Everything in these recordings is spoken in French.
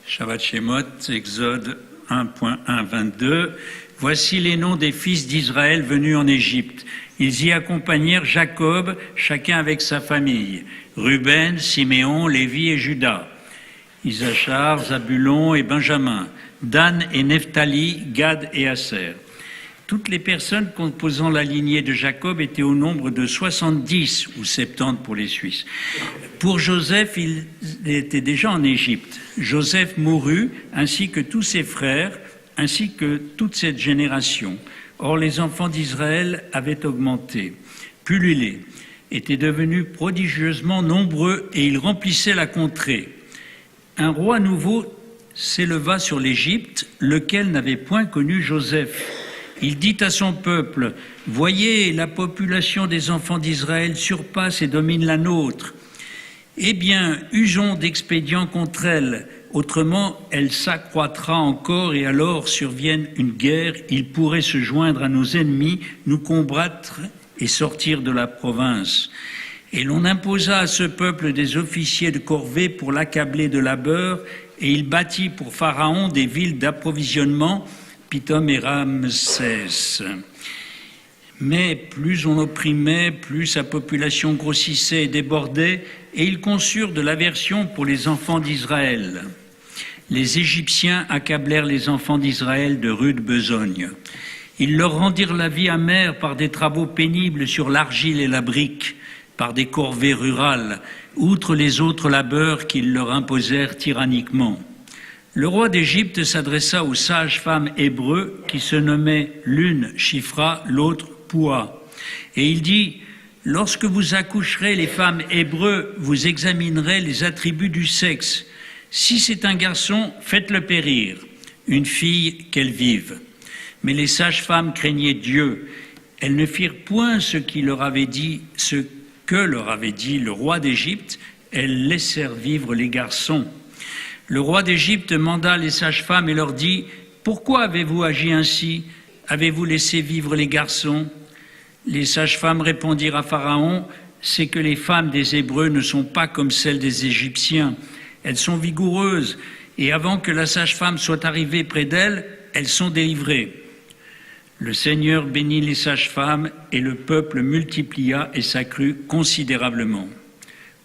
Shabbat Shemot, Exode 1.1.22. Voici les noms des fils d'Israël venus en Égypte. Ils y accompagnèrent Jacob, chacun avec sa famille. Ruben, Siméon, Lévi et Juda. Issachar, Zabulon et Benjamin. Dan et Nephtali, Gad et Aser. Toutes les personnes composant la lignée de Jacob étaient au nombre de 70 ou 70 pour les Suisses. Pour Joseph, il était déjà en Égypte. Joseph mourut, ainsi que tous ses frères, ainsi que toute cette génération. Or, les enfants d'Israël avaient augmenté, pullulé, étaient devenus prodigieusement nombreux et ils remplissaient la contrée. Un roi nouveau s'éleva sur l'Égypte, lequel n'avait point connu Joseph. Il dit à son peuple, « Voyez, la population des enfants d'Israël surpasse et domine la nôtre. Eh bien, usons d'expédients contre elle, autrement elle s'accroîtra encore et alors survienne une guerre, ils pourraient se joindre à nos ennemis, nous combattre et sortir de la province. » Et l'on imposa à ce peuple des officiers de corvée pour l'accabler de labeur, et il bâtit pour Pharaon des villes d'approvisionnement, Pithom et Ramsès. Mais plus on opprimait, plus sa population grossissait et débordait, et ils conçurent de l'aversion pour les enfants d'Israël. Les Égyptiens accablèrent les enfants d'Israël de rude besogne. Ils leur rendirent la vie amère par des travaux pénibles sur l'argile et la brique, par des corvées rurales, outre les autres labeurs qu'ils leur imposèrent tyranniquement. Le roi d'Égypte s'adressa aux sages-femmes hébreux qui se nommaient l'une Shifra, l'autre Poua. Et il dit, « Lorsque vous accoucherez les femmes hébreux, vous examinerez les attributs du sexe. Si c'est un garçon, faites-le périr. Une fille, qu'elle vive. » Mais les sages-femmes craignaient Dieu. Elles ne firent point ce que leur avait dit le roi d'Égypte. Elles laissèrent vivre les garçons. Le roi d'Égypte manda les sages-femmes et leur dit, « Pourquoi avez-vous agi ainsi? Avez-vous laissé vivre les garçons ?» Les sages-femmes répondirent à Pharaon, « C'est que les femmes des Hébreux ne sont pas comme celles des Égyptiens. Elles sont vigoureuses, et avant que la sage-femme soit arrivée près d'elles, elles sont délivrées. » Le Seigneur bénit les sages-femmes, et le peuple multiplia et s'accrut considérablement.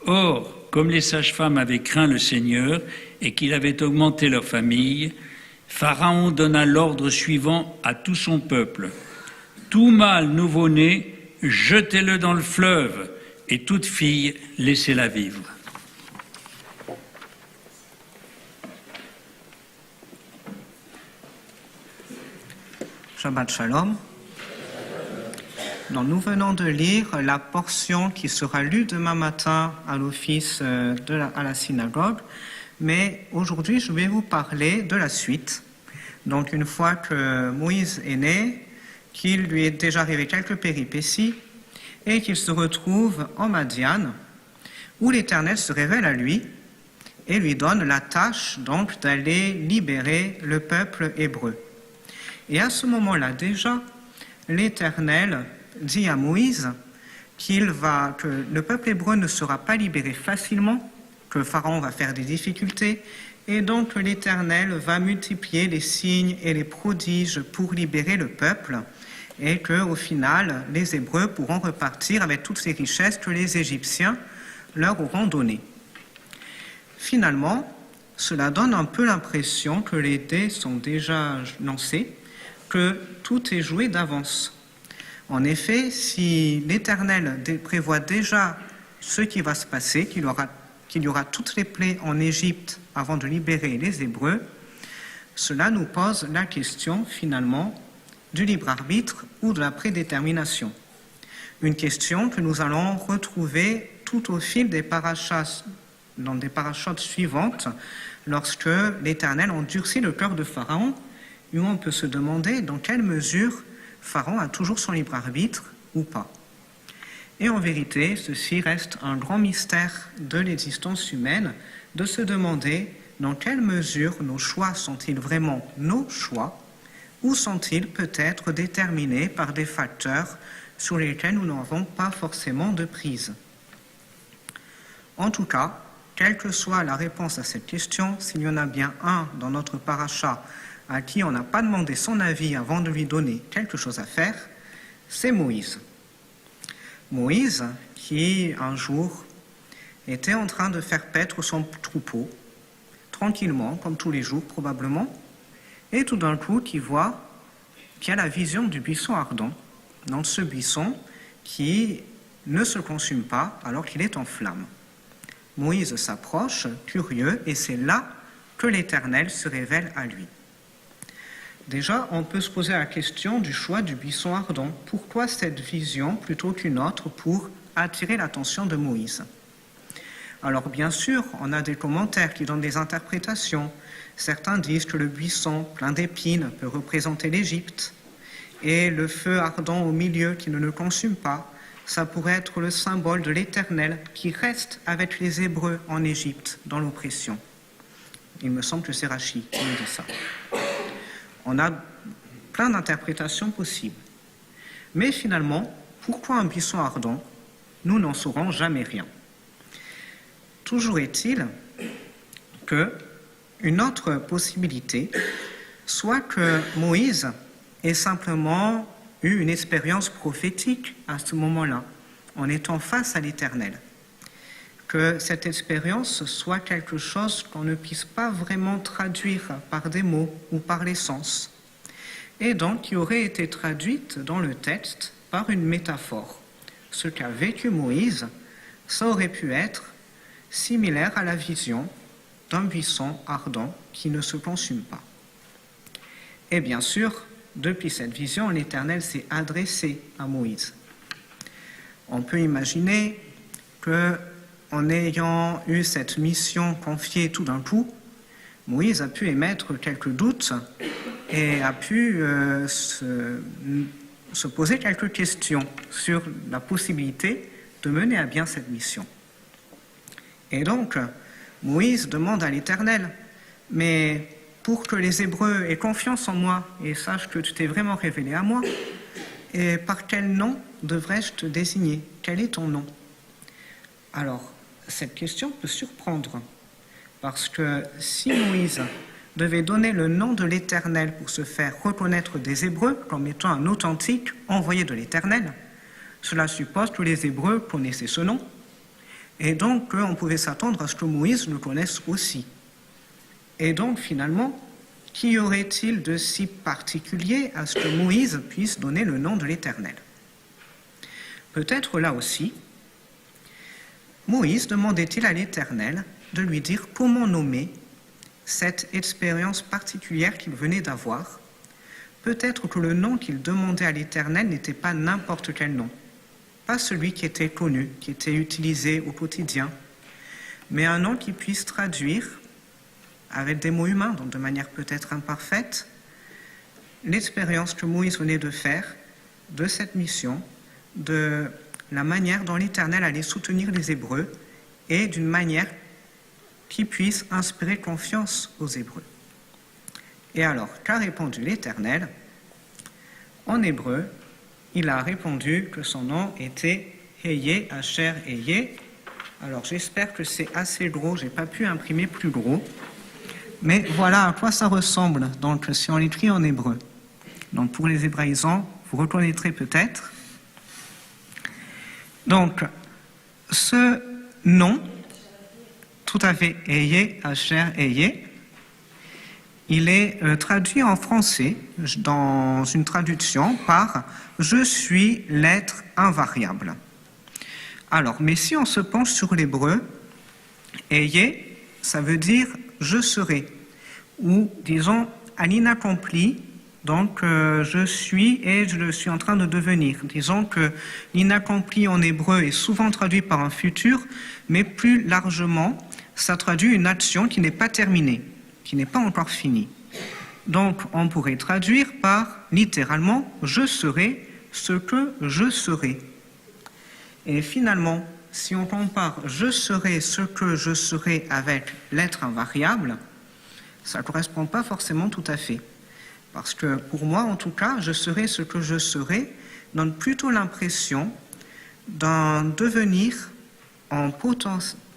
Or, comme les sages-femmes avaient craint le Seigneur et qu'il avait augmenté leur famille, Pharaon donna l'ordre suivant à tout son peuple. « Tout mâle nouveau-né, jetez-le dans le fleuve, et toute fille, laissez-la vivre. » Shabbat Shalom. Donc, nous venons de lire la portion qui sera lue demain matin à l'office à la synagogue, mais aujourd'hui je vais vous parler de la suite. Donc une fois que Moïse est né, qu'il lui est déjà arrivé quelques péripéties et qu'il se retrouve en Madian, où l'Éternel se révèle à lui et lui donne la tâche donc d'aller libérer le peuple hébreu. Et à ce moment-là déjà, l'Éternel dit à Moïse que le peuple hébreu ne sera pas libéré facilement, que Pharaon va faire des difficultés, et donc l'Éternel va multiplier les signes et les prodiges pour libérer le peuple, et qu'au final, les Hébreux pourront repartir avec toutes ces richesses que les Égyptiens leur auront données. Finalement, cela donne un peu l'impression que les dés sont déjà lancés, que tout est joué d'avance. En effet, si l'Éternel prévoit déjà ce qui va se passer, qu'il y aura toutes les plaies en Égypte avant de libérer les Hébreux, cela nous pose la question finalement du libre arbitre ou de la prédétermination. Une question que nous allons retrouver tout au fil des parashas, dans des parashotes suivantes, lorsque l'Éternel endurcit le cœur de Pharaon, et où on peut se demander dans quelle mesure Pharaon a toujours son libre arbitre ou pas. Et en vérité, ceci reste un grand mystère de l'existence humaine, de se demander dans quelle mesure nos choix sont-ils vraiment nos choix, ou sont-ils peut-être déterminés par des facteurs sur lesquels nous n'avons pas forcément de prise. En tout cas, quelle que soit la réponse à cette question, s'il y en a bien un dans notre paracha à qui on n'a pas demandé son avis avant de lui donner quelque chose à faire, c'est Moïse. Moïse qui, un jour, était en train de faire paître son troupeau, tranquillement, comme tous les jours probablement, et tout d'un coup qui voit qu'il y a la vision du buisson ardent, dans ce buisson qui ne se consume pas alors qu'il est en flammes. Moïse s'approche, curieux, et c'est là que l'Éternel se révèle à lui. Déjà, on peut se poser la question du choix du buisson ardent. Pourquoi cette vision plutôt qu'une autre pour attirer l'attention de Moïse? Alors bien sûr, on a des commentaires qui donnent des interprétations. Certains disent que le buisson plein d'épines peut représenter l'Égypte et le feu ardent au milieu qui ne le consume pas, ça pourrait être le symbole de l'Éternel qui reste avec les Hébreux en Égypte dans l'oppression. Il me semble que c'est Rachi qui nous dit ça. On a plein d'interprétations possibles. Mais finalement, pourquoi un buisson ardent? Nous n'en saurons jamais rien. Toujours est-il qu'une autre possibilité soit que Moïse ait simplement eu une expérience prophétique à ce moment-là, en étant face à l'Éternel. Que cette expérience soit quelque chose qu'on ne puisse pas vraiment traduire par des mots ou par les sens, et donc qui aurait été traduite dans le texte par une métaphore. Ce qu'a vécu Moïse, ça aurait pu être similaire à la vision d'un buisson ardent qui ne se consume pas. Et bien sûr, depuis cette vision, l'Éternel s'est adressé à Moïse. On peut imaginer que en ayant eu cette mission confiée tout d'un coup, Moïse a pu émettre quelques doutes et a pu se poser quelques questions sur la possibilité de mener à bien cette mission. Et donc, Moïse demande à l'Éternel, mais pour que les Hébreux aient confiance en moi et sachent que tu t'es vraiment révélé à moi, et par quel nom devrais-je te désigner? Quel est ton nom? Alors, cette question peut surprendre, parce que si Moïse devait donner le nom de l'Éternel pour se faire reconnaître des Hébreux comme étant un authentique envoyé de l'Éternel, cela suppose que les Hébreux connaissaient ce nom, et donc on pouvait s'attendre à ce que Moïse le connaisse aussi. Et donc finalement, qu'y aurait-il de si particulier à ce que Moïse puisse donner le nom de l'Éternel? Peut-être là aussi, Moïse demandait-il à l'Éternel de lui dire comment nommer cette expérience particulière qu'il venait d'avoir. Peut-être que le nom qu'il demandait à l'Éternel n'était pas n'importe quel nom, pas celui qui était connu, qui était utilisé au quotidien, mais un nom qui puisse traduire, avec des mots humains, donc de manière peut-être imparfaite, l'expérience que Moïse venait de faire de cette mission, de la manière dont l'Éternel allait soutenir les Hébreux et d'une manière qui puisse inspirer confiance aux Hébreux. Et alors, qu'a répondu l'Éternel? En hébreu, il a répondu que son nom était Heye Asher Heye. Alors, j'espère que c'est assez gros, j'ai pas pu imprimer plus gros. Mais voilà à quoi ça ressemble, donc, si on l'écrit en hébreu. Donc, pour les hébraïsants, vous reconnaîtrez peut-être. Donc, ce nom, tout à fait, Heye Asher Heye, il est traduit en français, dans une traduction, par « Je suis l'être invariable ». Alors, mais si on se penche sur l'hébreu, « Heye », ça veut dire « je serai », ou disons à l'inaccompli, donc je suis et je suis en train de devenir. Disons que l'inaccompli en hébreu est souvent traduit par un futur, mais plus largement, ça traduit une action qui n'est pas terminée, qui n'est pas encore finie. Donc on pourrait traduire par littéralement « je serai ce que je serai ». Et finalement, si on compare « je serai ce que je serai » avec l'être invariable, ça ne correspond pas forcément tout à fait. Parce que pour moi, en tout cas, « je serai ce que je serai » donne plutôt l'impression d'un devenir en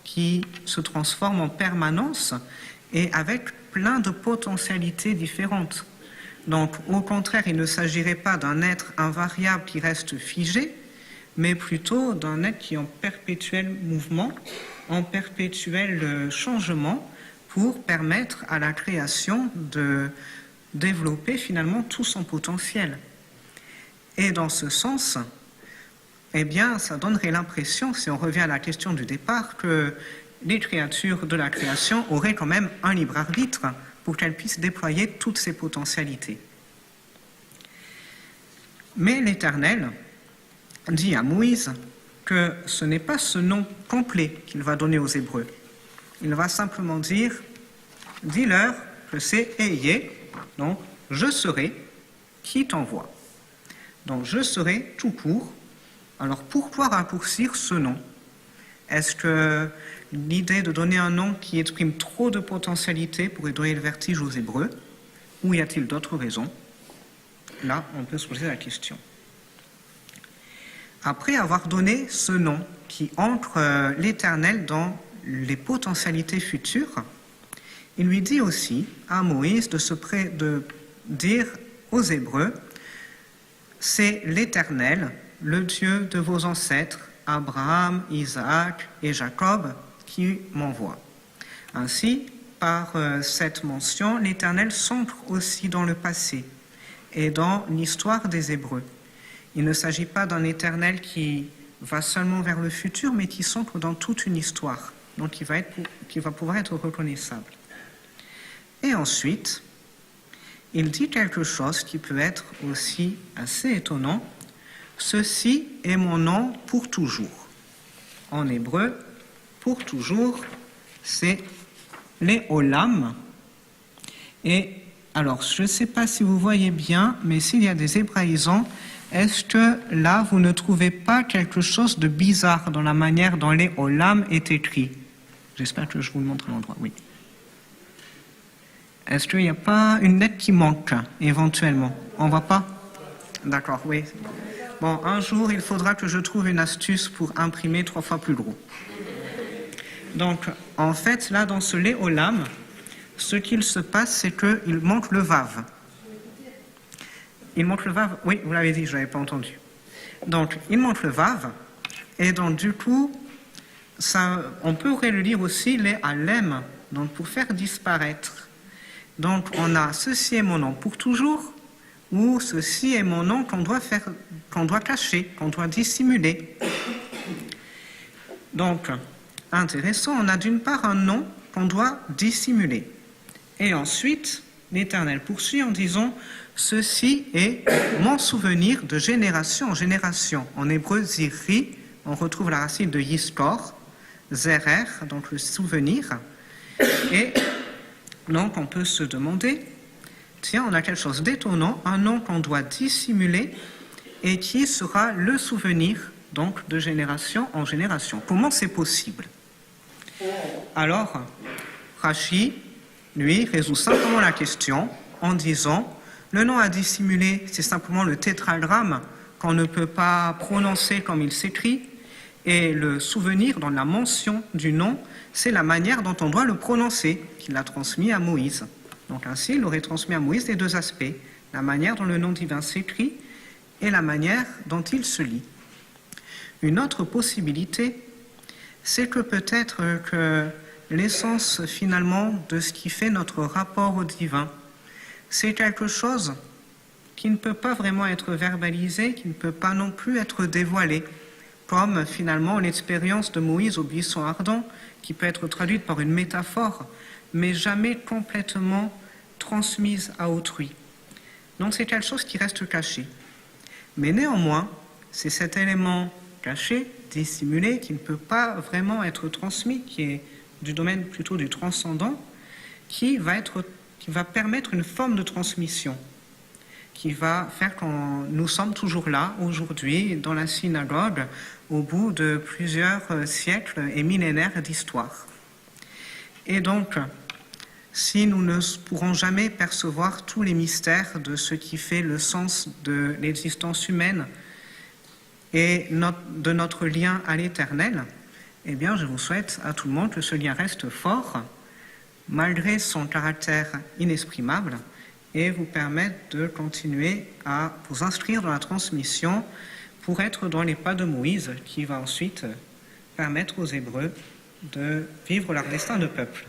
qui se transforme en permanence et avec plein de potentialités différentes. Donc, au contraire, il ne s'agirait pas d'un être invariable qui reste figé, mais plutôt d'un être qui est en perpétuel mouvement, en perpétuel changement, pour permettre à la création de développer finalement tout son potentiel. Et dans ce sens, eh bien, ça donnerait l'impression, si on revient à la question du départ, que les créatures de la création auraient quand même un libre arbitre pour qu'elles puissent déployer toutes ces potentialités. Mais l'Éternel dit à Moïse que ce n'est pas ce nom complet qu'il va donner aux Hébreux. Il va simplement dire, dis-leur que c'est Eyé, donc je serai qui t'envoie. Donc je serai tout court. Alors pourquoi raccourcir ce nom? Est-ce que l'idée de donner un nom qui exprime trop de potentialité pourrait donner le vertige aux Hébreux? Ou y a-t-il d'autres raisons? Là, on peut se poser la question. Après avoir donné ce nom qui ancre l'Éternel dans les potentialités futures, il lui dit aussi à Moïse de dire aux Hébreux, c'est l'Éternel, le Dieu de vos ancêtres, Abraham, Isaac et Jacob, qui m'envoie. Ainsi, par cette mention, l'Éternel s'ancre aussi dans le passé et dans l'histoire des Hébreux. Il ne s'agit pas d'un Éternel qui va seulement vers le futur, mais qui s'ancre dans toute une histoire, donc qui va pouvoir être reconnaissable. Et ensuite, il dit quelque chose qui peut être aussi assez étonnant. Ceci est mon nom pour toujours. En hébreu, pour toujours, c'est Léolam. Et alors, je ne sais pas si vous voyez bien, mais s'il y a des hébraïsants, est-ce que là, vous ne trouvez pas quelque chose de bizarre dans la manière dont Léolam est écrit? J'espère que je vous le montre à l'endroit, oui. Est-ce qu'il n'y a pas une lettre qui manque, éventuellement? On ne voit pas? D'accord, oui. Bon, un jour, il faudra que je trouve une astuce pour imprimer 3 fois plus gros. Donc, en fait, là, dans ce Léolam, ce qu'il se passe, c'est qu'il manque le vav. Il manque le vav? Oui, vous l'avez dit, je ne l'avais pas entendu. Donc, il manque le vav, et donc, du coup, on pourrait le lire aussi les alem, donc pour faire disparaître. Donc, on a ceci est mon nom pour toujours, ou ceci est mon nom qu'on doit cacher, qu'on doit dissimuler. Donc, intéressant, on a d'une part un nom qu'on doit dissimuler. Et ensuite, l'Éternel poursuit en disant « Ceci est mon souvenir de génération en génération ». En hébreu, zirri, on retrouve la racine de yiskor, zerer, donc le souvenir. Et donc, on peut se demander, tiens, on a quelque chose d'étonnant, un nom qu'on doit dissimuler et qui sera le souvenir, donc, de génération en génération. Comment c'est possible? Alors, Rashi, lui, résout simplement la question en disant, le nom à dissimuler, c'est simplement le tétragramme qu'on ne peut pas prononcer comme il s'écrit, et le souvenir dans la mention du nom, c'est la manière dont on doit le prononcer, qu'il a transmis à Moïse. Donc ainsi, il aurait transmis à Moïse les 2 aspects, la manière dont le nom divin s'écrit et la manière dont il se lit. Une autre possibilité, c'est que peut-être que l'essence finalement de ce qui fait notre rapport au divin, c'est quelque chose qui ne peut pas vraiment être verbalisé, qui ne peut pas non plus être dévoilé, comme finalement l'expérience de Moïse au buisson ardent, qui peut être traduite par une métaphore, mais jamais complètement transmise à autrui. Donc c'est quelque chose qui reste caché. Mais néanmoins, c'est cet élément caché, dissimulé, qui ne peut pas vraiment être transmis, qui est du domaine plutôt du transcendant, qui va permettre une forme de transmission, qui va faire que nous sommes toujours là, aujourd'hui, dans la synagogue, au bout de plusieurs siècles et millénaires d'histoire. Et donc, si nous ne pourrons jamais percevoir tous les mystères de ce qui fait le sens de l'existence humaine et de notre lien à l'Éternel, eh bien, je vous souhaite à tout le monde que ce lien reste fort, malgré son caractère inexprimable, et vous permette de continuer à vous inscrire dans la transmission pour être dans les pas de Moïse, qui va ensuite permettre aux Hébreux de vivre leur destin de peuple.